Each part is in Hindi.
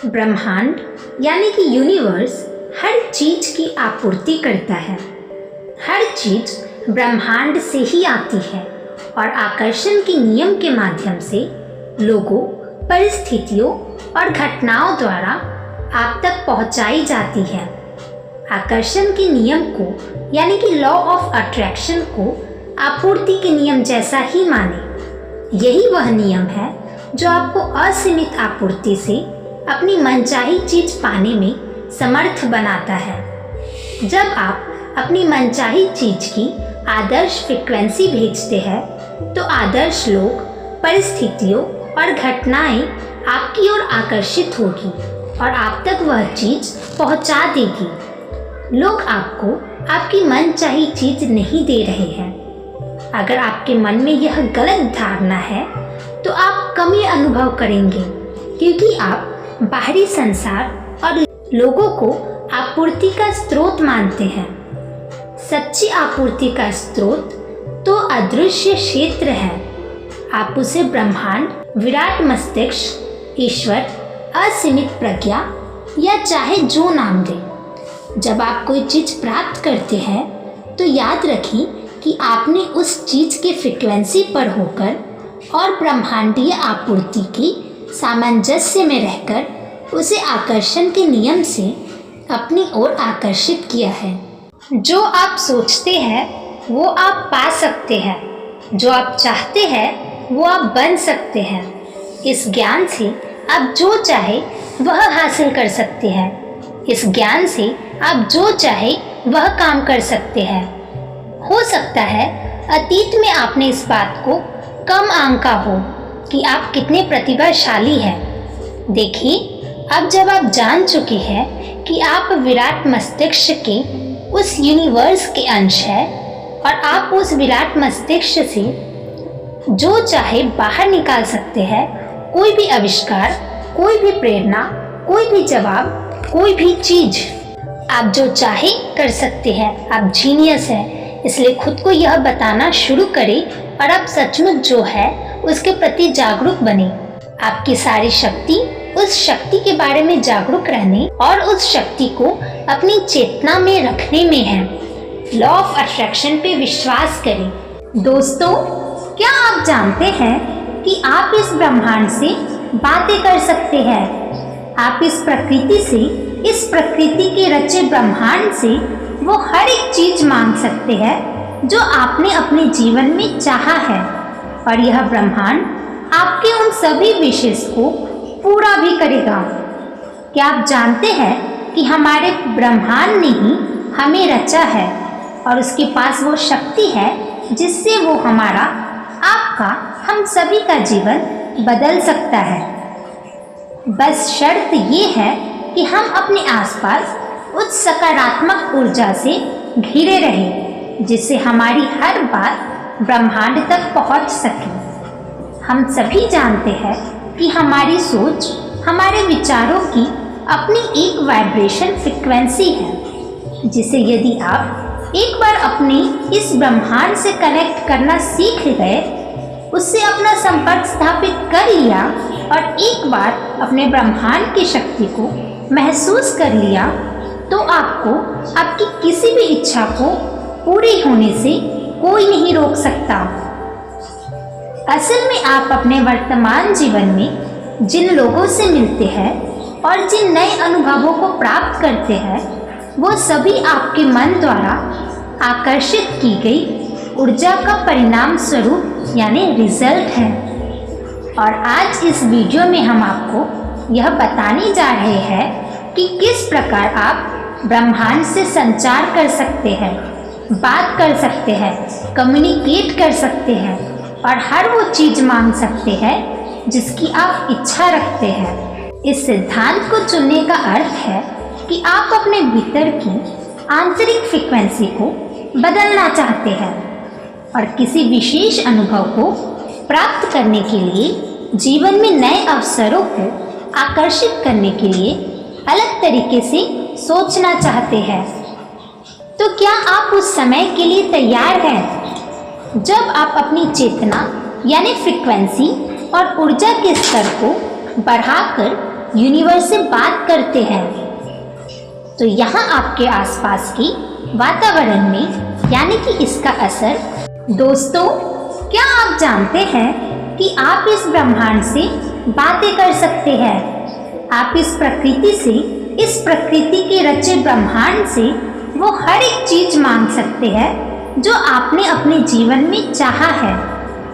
ब्रह्मांड यानी कि यूनिवर्स हर चीज की आपूर्ति करता है। हर चीज ब्रह्मांड से ही आती है और आकर्षण के नियम के माध्यम से लोगों, परिस्थितियों और घटनाओं द्वारा आप तक पहुंचाई जाती है। आकर्षण के नियम को यानी कि लॉ ऑफ अट्रैक्शन को आपूर्ति के नियम जैसा ही माने। यही वह नियम है जो आपको असीमित आपूर्ति से अपनी मनचाही चीज पाने में समर्थ बनाता है। जब आप अपनी मनचाही चीज की आदर्श फ्रीक्वेंसी भेजते हैं तो आदर्श लोग, परिस्थितियों और घटनाएं आपकी ओर आकर्षित होगी और आप तक वह चीज पहुंचा देगी। लोग आपको आपकी मनचाही चीज नहीं दे रहे हैं। अगर आपके मन में यह गलत धारणा है तो आप कमी अनुभव करेंगे, क्योंकि आप बाहरी संसार और लोगों को आपूर्ति का स्रोत मानते हैं। सच्ची आपूर्ति का स्रोत तो अदृश्य क्षेत्र है। आप उसे ब्रह्मांड, विराट मस्तिष्क, ईश्वर, असीमित प्रज्ञा या चाहे जो नाम दें। जब आप कोई चीज प्राप्त करते हैं तो याद रखें कि आपने उस चीज के फ्रीक्वेंसी पर होकर और ब्रह्मांडीय आपूर्ति की सामंजस्य में रहकर उसे आकर्षण के नियम से अपनी ओर आकर्षित किया है। जो आप सोचते हैं वो आप पा सकते हैं। जो आप चाहते हैं वो आप बन सकते हैं। इस ज्ञान से आप जो चाहे वह हासिल कर सकते हैं। इस ज्ञान से आप जो चाहे वह काम कर सकते हैं। हो सकता है अतीत में आपने इस बात को कम आंका हो कि आप कितने प्रतिभाशाली हैं। देखिए, अब जब आप जान चुके हैं कि आप विराट मस्तिष्क के उस यूनिवर्स के अंश हैं और आप उस विराट मस्तिष्क से जो चाहे बाहर निकाल सकते हैं, कोई भी आविष्कार, कोई भी प्रेरणा, कोई भी जवाब, कोई भी चीज आप जो चाहे कर सकते हैं। आप जीनियस हैं, इसलिए खुद को यह बताना शुरू करें और आप सचमुच जो है उसके प्रति जागरूक बने। आपकी सारी शक्ति उस शक्ति के बारे में जागरूक रहने और उस शक्ति को अपनी चेतना में रखने में है। लॉ ऑफ अट्रैक्शन पे विश्वास करें। दोस्तों, क्या आप जानते हैं कि आप इस ब्रह्मांड से बातें कर सकते हैं? आप इस प्रकृति से, इस प्रकृति के रचे ब्रह्मांड से वो हर एक चीज मांग सकते हैं जो आपने अपने जीवन में चाहा है, और यह ब्रह्मांड आपके उन सभी विशेष को पूरा भी करेगा। क्या आप जानते हैं कि हमारे ब्रह्मांड ने ही हमें रचा है और उसके पास वो शक्ति है जिससे वो हमारा, आपका, हम सभी का जीवन बदल सकता है। बस शर्त ये है कि हम अपने आसपास उस सकारात्मक ऊर्जा से घिरे रहें जिससे हमारी हर बात ब्रह्मांड तक पहुंच सके। हम सभी जानते हैं कि हमारी सोच, हमारे विचारों की अपनी एक वाइब्रेशन फ्रीक्वेंसी है, जिसे यदि आप एक बार अपने इस ब्रह्मांड से कनेक्ट करना सीख गए, उससे अपना संपर्क स्थापित कर लिया और एक बार अपने ब्रह्मांड की शक्ति को महसूस कर लिया, तो आपको आपकी किसी भी इच्छा को पूरी होने से कोई नहीं रोक सकता। असल में आप अपने वर्तमान जीवन में जिन लोगों से मिलते हैं और जिन नए अनुभवों को प्राप्त करते हैं, वो सभी आपके मन द्वारा आकर्षित की गई ऊर्जा का परिणाम स्वरूप यानी रिजल्ट है। और आज इस वीडियो में हम आपको यह बताने जा रहे हैं कि किस प्रकार आप ब्रह्मांड से संचार कर सकते हैं, बात कर सकते हैं, कम्युनिकेट कर सकते हैं और हर वो चीज मांग सकते हैं जिसकी आप इच्छा रखते हैं। इस सिद्धांत को चुनने का अर्थ है कि आप अपने भीतर की आंतरिक फ्रीक्वेंसी को बदलना चाहते हैं और किसी विशेष अनुभव को प्राप्त करने के लिए, जीवन में नए अवसरों को आकर्षित करने के लिए अलग तरीके से सोचना चाहते हैं। तो क्या आप उस समय के लिए तैयार हैं जब आप अपनी चेतना यानी फ्रीक्वेंसी और ऊर्जा के स्तर को बढ़ाकर यूनिवर्स से बात करते हैं तो यहाँ आपके आसपास की वातावरण में यानी कि इसका असर। दोस्तों, क्या आप जानते हैं कि आप इस ब्रह्मांड से बातें कर सकते हैं? आप इस प्रकृति से, इस प्रकृति के रचे ब्रह्मांड से वो हर एक चीज मांग सकते हैं जो आपने अपने जीवन में चाहा है,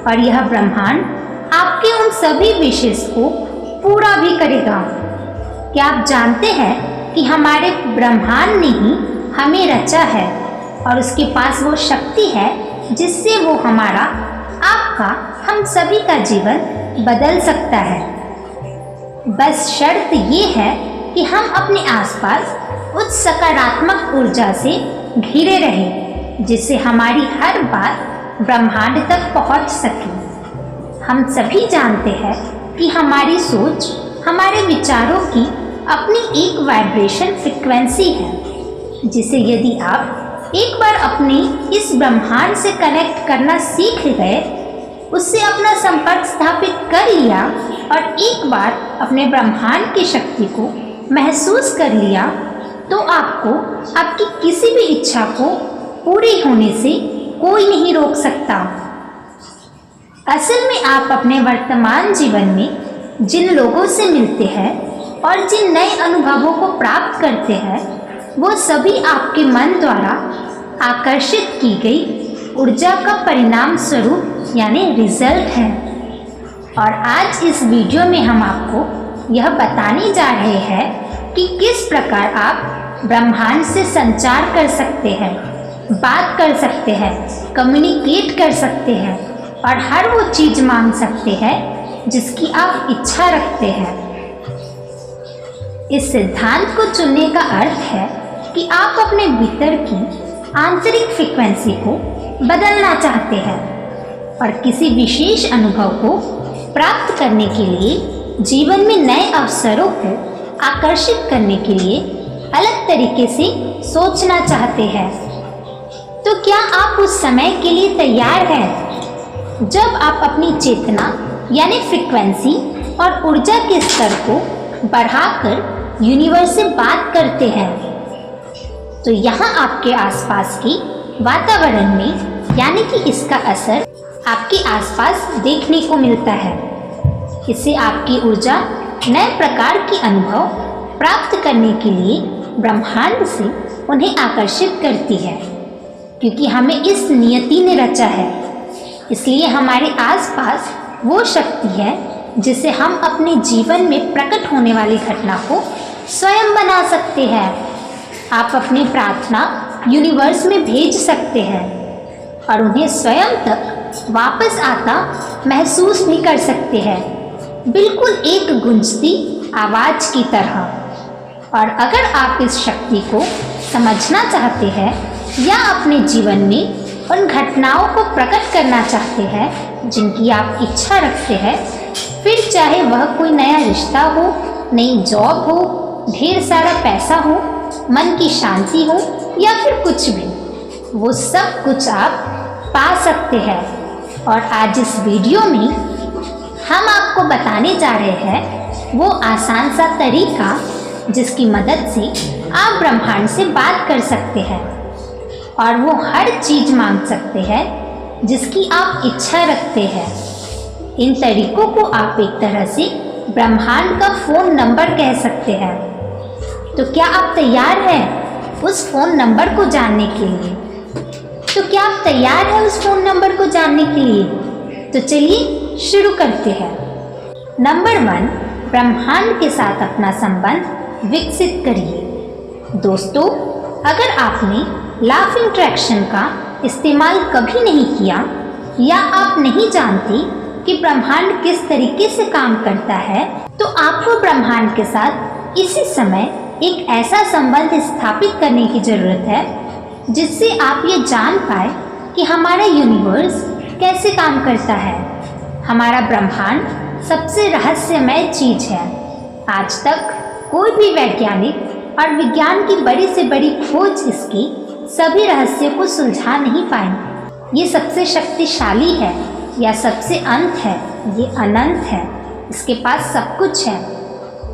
और यह ब्रह्मांड आपके उन सभी विशेष को पूरा भी करेगा। क्या आप जानते हैं कि हमारे ब्रह्मांड ने ही हमें रचा है और उसके पास वो शक्ति है जिससे वो हमारा, आपका, हम सभी का जीवन बदल सकता है। बस शर्त ये है कि हम अपने आसपास उस सकारात्मक ऊर्जा से घिरे रहें जिससे हमारी हर बात ब्रह्मांड तक पहुंच सके। हम सभी जानते हैं कि हमारी सोच, हमारे विचारों की अपनी एक वाइब्रेशन फ्रिक्वेंसी है जिसे यदि आप एक बार अपने इस ब्रह्मांड से कनेक्ट करना सीख गए, उससे अपना संपर्क स्थापित कर लिया और एक बार अपने ब्रह्मांड की शक्ति को महसूस कर लिया, तो आपको आपकी किसी भी इच्छा को पूरी होने से कोई नहीं रोक सकता। असल में आप अपने वर्तमान जीवन में जिन लोगों से मिलते हैं और जिन नए अनुभवों को प्राप्त करते हैं, वो सभी आपके मन द्वारा आकर्षित की गई ऊर्जा का परिणाम स्वरूप यानी रिजल्ट है। और आज इस वीडियो में हम आपको यह बताने जा रहे हैं कि किस प्रकार आप ब्रह्मांड से संचार कर सकते हैं, बात कर सकते हैं, कम्युनिकेट कर सकते हैं और हर वो चीज़ मांग सकते हैं जिसकी आप इच्छा रखते हैं। इस सिद्धांत को चुनने का अर्थ है कि आप अपने भीतर की आंतरिक फ्रीक्वेंसी को बदलना चाहते हैं और किसी विशेष अनुभव को प्राप्त करने के लिए, जीवन में नए अवसरों को आकर्षित करने के लिए अलग तरीके से सोचना चाहते हैं। तो क्या आप उस समय के लिए तैयार हैं जब आप अपनी चेतना यानी फ्रीक्वेंसी और ऊर्जा के स्तर को बढ़ाकर यूनिवर्स से बात करते हैं? तो यहाँ आपके आसपास की वातावरण में यानी कि इसका असर आपके आसपास देखने को मिलता है। इससे आपकी ऊर्जा नए प्रकार की अनुभव प्राप्त करने के लिए ब्रह्मांड से उन्हें आकर्षित करती है, क्योंकि हमें इस नियति ने रचा है। इसलिए हमारे आसपास वो शक्ति है जिसे हम अपने जीवन में प्रकट होने वाली घटना को स्वयं बना सकते हैं। आप अपनी प्रार्थना यूनिवर्स में भेज सकते हैं और उन्हें स्वयं तक वापस आता महसूस भी कर सकते हैं, बिल्कुल एक गूंजती आवाज़ की तरह। और अगर आप इस शक्ति को समझना चाहते हैं या अपने जीवन में उन घटनाओं को प्रकट करना चाहते हैं जिनकी आप इच्छा रखते हैं, फिर चाहे वह कोई नया रिश्ता हो, नई जॉब हो, ढेर सारा पैसा हो, मन की शांति हो या फिर कुछ भी, वो सब कुछ आप पा सकते हैं। और आज इस वीडियो में हम आपको बताने जा रहे हैं वो आसान सा तरीका जिसकी मदद से आप ब्रह्मांड से बात कर सकते हैं और वो हर चीज़ मांग सकते हैं जिसकी आप इच्छा रखते हैं। इन तरीकों को आप एक तरह से ब्रह्मांड का फ़ोन नंबर कह सकते हैं। तो क्या आप तैयार हैं उस फ़ोन नंबर को जानने के लिए? तो क्या आप तैयार हैं उस फ़ोन नंबर को जानने के लिए? तो चलिए शुरू करते हैं। नंबर 1, ब्रह्मांड के साथ अपना संबंध विकसित करिए। दोस्तों, अगर आपने लॉ ऑफ अट्रैक्शन का इस्तेमाल कभी नहीं किया या आप नहीं जानती कि ब्रह्मांड किस तरीके से काम करता है, तो आपको ब्रह्मांड के साथ इसी समय एक ऐसा संबंध स्थापित करने की ज़रूरत है जिससे आप ये जान पाए कि हमारा यूनिवर्स कैसे काम करता है। हमारा ब्रह्मांड सबसे रहस्यमय चीज़ है। आज तक कोई भी वैज्ञानिक और विज्ञान की बड़ी से बड़ी खोज इसकी सभी रहस्यों को सुलझा नहीं पाई। ये सबसे शक्तिशाली है या सबसे अंत है, ये अनंत है, इसके पास सब कुछ है।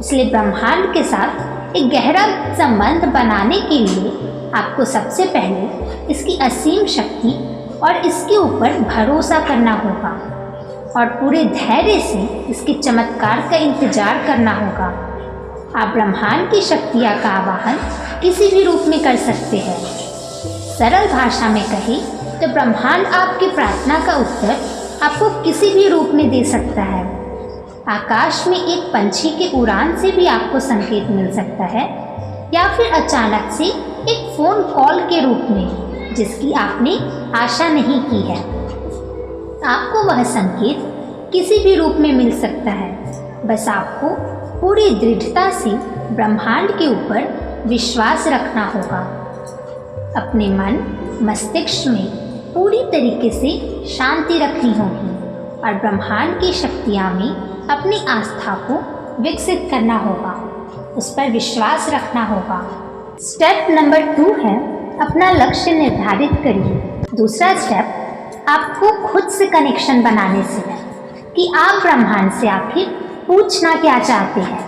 इसलिए ब्रह्मांड के साथ एक गहरा संबंध बनाने के लिए आपको सबसे पहले इसकी असीम शक्ति और इसके ऊपर भरोसा करना होगा और पूरे धैर्य से इसके चमत्कार का इंतजार करना होगा। आप ब्रह्मांड की शक्तियाँ का आवाहन किसी भी रूप में कर सकते हैं। सरल भाषा में कहें तो ब्रह्मांड आपकी प्रार्थना का उत्तर आपको किसी भी रूप में दे सकता है। आकाश में एक पंछी के उड़ान से भी आपको संकेत मिल सकता है, या फिर अचानक से एक फ़ोन कॉल के रूप में जिसकी आपने आशा नहीं की है। आपको वह संकेत किसी भी रूप में मिल सकता है। बस आपको पूरी दृढ़ता से ब्रह्मांड के ऊपर विश्वास रखना होगा। अपने मन मस्तिष्क में पूरी तरीके से शांति रखनी होगी और ब्रह्मांड की शक्तियाँ में अपनी आस्था को विकसित करना होगा, उस पर विश्वास रखना होगा। स्टेप नंबर 2 है अपना लक्ष्य निर्धारित करिए। दूसरा स्टेप आपको खुद से कनेक्शन बनाने से है कि आप ब्रह्मांड से आखिर पूछना क्या चाहते हैं,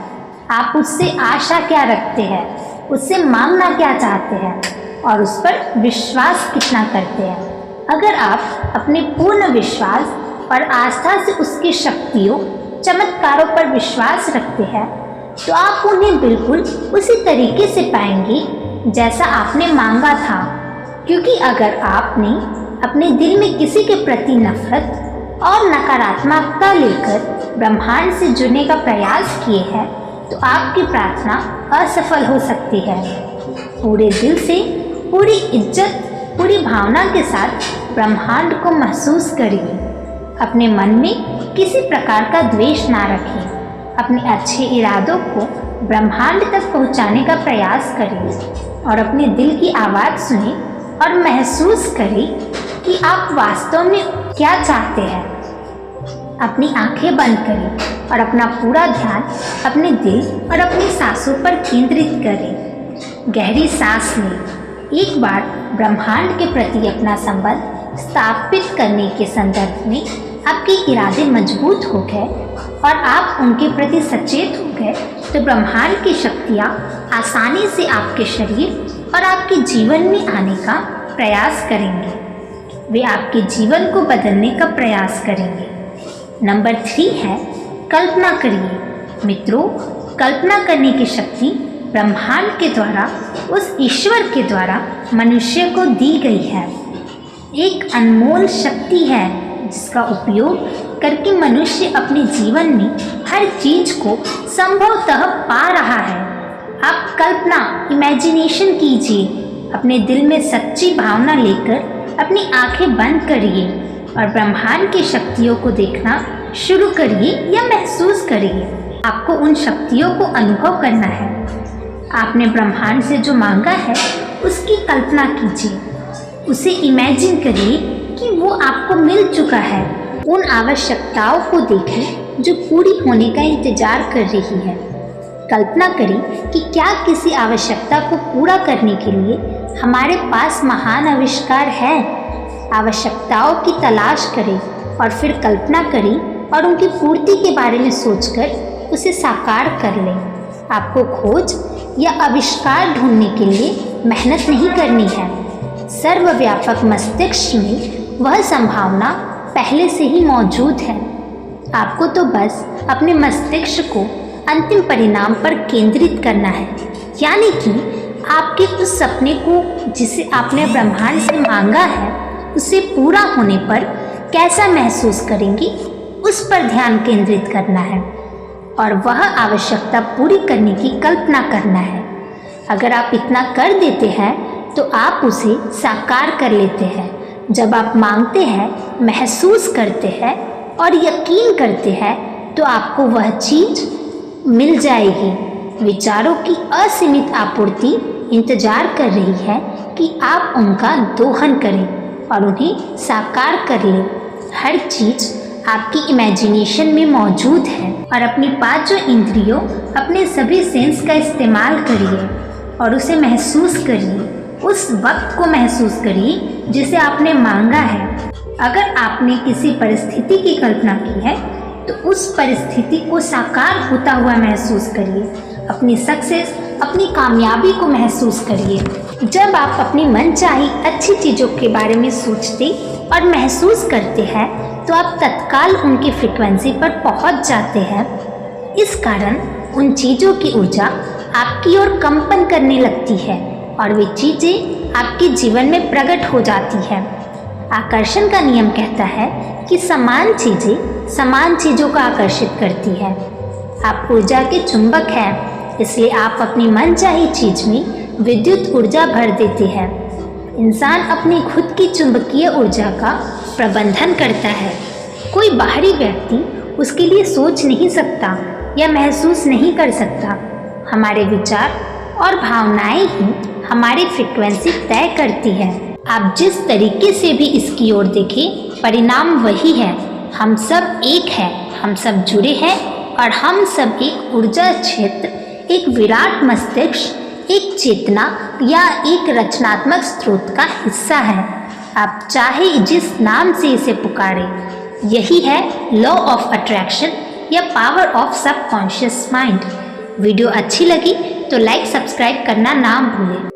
आप उससे आशा क्या रखते हैं, उससे मांगना क्या चाहते हैं और उस पर विश्वास कितना करते हैं। अगर आप अपने पूर्ण विश्वास और आस्था से उसकी शक्तियों चमत्कारों पर विश्वास रखते हैं तो आप उन्हें बिल्कुल उसी तरीके से पाएंगे जैसा आपने मांगा था। क्योंकि अगर आपने अपने दिल में किसी के प्रति नफरत और नकारात्मकता लेकर ब्रह्मांड से जुड़ने का प्रयास किए हैं तो आपकी प्रार्थना असफल हो सकती है। पूरे दिल से, पूरी इज्जत, पूरी भावना के साथ ब्रह्मांड को महसूस करिए। अपने मन में किसी प्रकार का द्वेष ना रखें। अपने अच्छे इरादों को ब्रह्मांड तक पहुंचाने का प्रयास करें और अपने दिल की आवाज़ सुने और महसूस करें कि आप वास्तव में क्या चाहते हैं। अपनी आंखें बंद करें और अपना पूरा ध्यान अपने दिल और अपनी सांसों पर केंद्रित करें। गहरी सांस लें। एक बार ब्रह्मांड के प्रति अपना संबंध स्थापित करने के संदर्भ में आपके इरादे मजबूत हो गए और आप उनके प्रति सचेत हो गए तो ब्रह्मांड की शक्तियाँ आसानी से आपके शरीर और आपके जीवन में आने का प्रयास करेंगे। वे आपके जीवन को बदलने का प्रयास करेंगे। नंबर 3 है कल्पना करिए। मित्रों, कल्पना करने की शक्ति ब्रह्मांड के द्वारा, उस ईश्वर के द्वारा मनुष्य को दी गई है। एक अनमोल शक्ति है जिसका उपयोग करके मनुष्य अपने जीवन में हर चीज को संभवतः पा रहा है। आप कल्पना, इमेजिनेशन कीजिए। अपने दिल में सच्ची भावना लेकर अपनी आंखें बंद करिए और ब्रह्मांड की शक्तियों को देखना शुरू करिए या महसूस करिए। आपको उन शक्तियों को अनुभव करना है। आपने ब्रह्मांड से जो मांगा है उसकी कल्पना कीजिए, उसे इमेजिन करिए कि वो आपको मिल चुका है। उन आवश्यकताओं को देखें जो पूरी होने का इंतजार कर रही है। कल्पना करें कि क्या किसी आवश्यकता को पूरा करने के लिए हमारे पास महान आविष्कार है। आवश्यकताओं की तलाश करें और फिर कल्पना करें और उनकी पूर्ति के बारे में सोचकर उसे साकार कर लें। आपको खोज या आविष्कार ढूंढने के लिए मेहनत नहीं करनी है। सर्वव्यापक मस्तिष्क में वह संभावना पहले से ही मौजूद है। आपको तो बस अपने मस्तिष्क को अंतिम परिणाम पर केंद्रित करना है, यानी कि आपके उस सपने को जिसे आपने ब्रह्मांड से मांगा है उसे पूरा होने पर कैसा महसूस करेंगी, उस पर ध्यान केंद्रित करना है और वह आवश्यकता पूरी करने की कल्पना करना है। अगर आप इतना कर देते हैं तो आप उसे साकार कर लेते हैं। जब आप मांगते हैं, महसूस करते हैं और यकीन करते हैं तो आपको वह चीज़ मिल जाएगी। विचारों की असीमित आपूर्ति इंतजार कर रही है कि आप उनका दोहन करें और उन्हें साकार कर लें। हर चीज़ आपकी इमेजिनेशन में मौजूद है और अपनी 5 इंद्रियों, अपने सभी सेंस का इस्तेमाल करिए और उसे महसूस करिए। उस वक्त को महसूस करिए जिसे आपने मांगा है। अगर आपने किसी परिस्थिति की कल्पना की है तो उस परिस्थिति को साकार होता हुआ महसूस करिए। अपनी सक्सेस, अपनी कामयाबी को महसूस करिए। जब आप अपनी मनचाही अच्छी चीज़ों के बारे में सोचते और महसूस करते हैं तो आप तत्काल उनकी फ्रिक्वेंसी पर पहुंच जाते हैं। इस कारण उन चीज़ों की ऊर्जा आपकी ओर कंपन करने लगती है और वे चीज़ें आपके जीवन में प्रकट हो जाती हैं। आकर्षण का नियम कहता है कि समान चीज़ें समान चीज़ों को आकर्षित करती है। आप ऊर्जा के चुंबक हैं, इसलिए आप अपनी मनचाही चीज़ में विद्युत ऊर्जा भर देते हैं। इंसान अपनी खुद की चुंबकीय ऊर्जा का प्रबंधन करता है। कोई बाहरी व्यक्ति उसके लिए सोच नहीं सकता या महसूस नहीं कर सकता। हमारे विचार और भावनाएं ही हमारी फ्रिक्वेंसी तय करती है। आप जिस तरीके से भी इसकी ओर देखें, परिणाम वही है। हम सब एक हैं, हम सब जुड़े हैं और हम सब एक ऊर्जा क्षेत्र, एक विराट मस्तिष्क, एक चेतना या एक रचनात्मक स्रोत का हिस्सा है। आप चाहे जिस नाम से इसे पुकारें, यही है लॉ ऑफ अट्रैक्शन या power of subconscious mind. Video अच्छी लगी तो लाइक सब्सक्राइब करना ना भूलें।